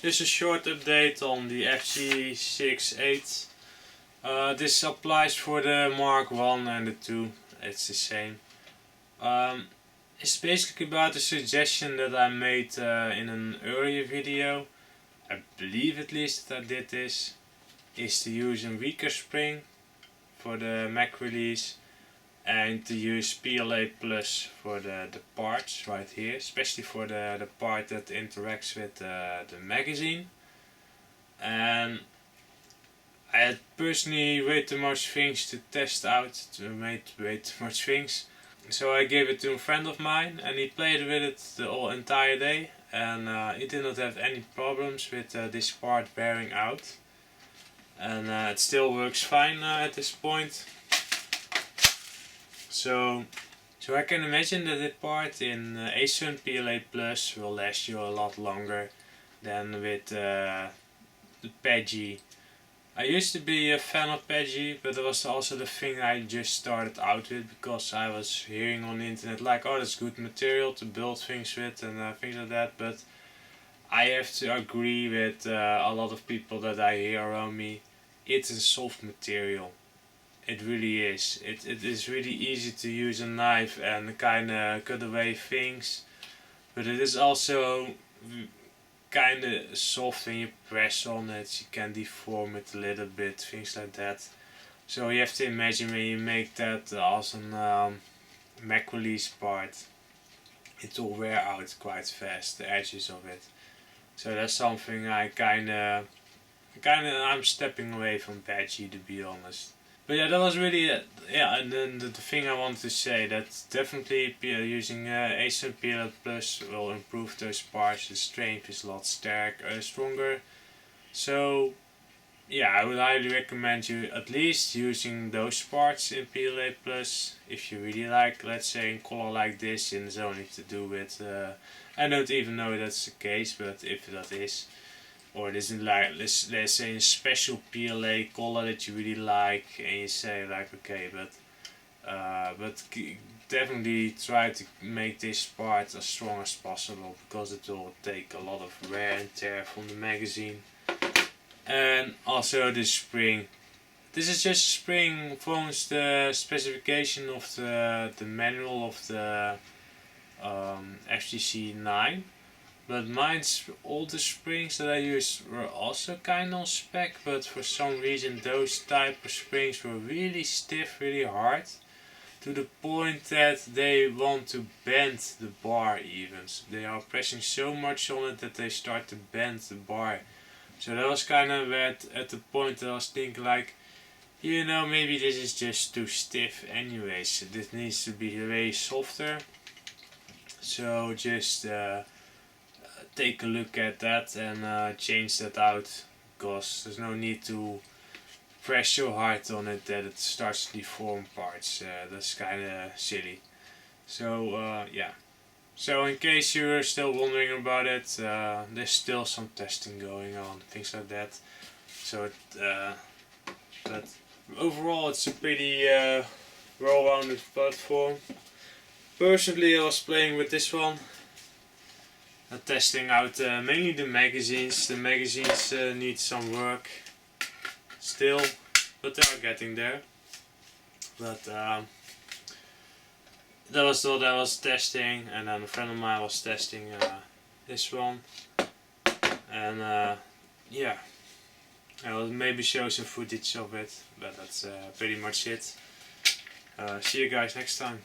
Just a short update on the FGC68. This applies for the Mark 1 and the 2, it's the same. It's basically about a suggestion that I made in an earlier video. I believe at least that I did this. Is to use a weaker spring for the Mac release and to use PLA Plus for the parts right here, especially for the part that interacts with the magazine. And I had personally way too much things to test out, way too much things. So I gave it to a friend of mine and he played with it the entire day, and he did not have any problems with this part wearing out. And it still works fine at this point. So I can imagine that the part in Esun Pla Plus will last you a lot longer than with the PETG. I used to be a fan of PETG, but it was also the thing I just started out with because I was hearing on the internet like, oh, that's good material to build things with and things like that. But I have to agree with a lot of people that I hear around me. It's a soft material. It really is. It is really easy to use a knife and kind of cut away things. But it is also kind of soft when you press on it. You can deform it a little bit, things like that. So you have to imagine when you make that awesome Mac release part, it will wear out quite fast, the edges of it. So that's something I'm stepping away from PETG, to be honest. But yeah, that was really it. Yeah, and then the thing I wanted to say, that definitely using Esun Pla Plus will improve those parts. The strength is a lot stronger. So yeah, I would highly recommend you at least using those parts in PLA Plus if you really like, let's say, in color like this, and it's only to do with I don't even know that's the case, but if that is, or it isn't, like let's say a special PLA color that you really like, and you say like, okay, but definitely try to make this part as strong as possible, because it will take a lot of wear and tear from the magazine. And also the spring. This is just a spring, follows the specification of the manual of the FGC9. But mine's older springs that I used were also kind of on spec, but for some reason those type of springs were really stiff, really hard, to the point that they want to bend the bar even. So they are pressing so much on it that they start to bend the bar. So that was kind of at the point that I was thinking like, you know, maybe this is just too stiff anyways. So this needs to be way softer. So just take a look at that and change that out, because there's no need to press so hard on it that it starts to deform parts. That's kind of silly. So yeah. So in case you're still wondering about it, there's still some testing going on, things like that. So but overall it's a pretty well-rounded platform. Personally I was playing with this one. Testing out mainly the magazines. The magazines need some work still, but they are getting there. But that was what I was testing, and then a friend of mine was testing this one. And yeah, I'll maybe show some footage of it, but that's pretty much it. See you guys next time.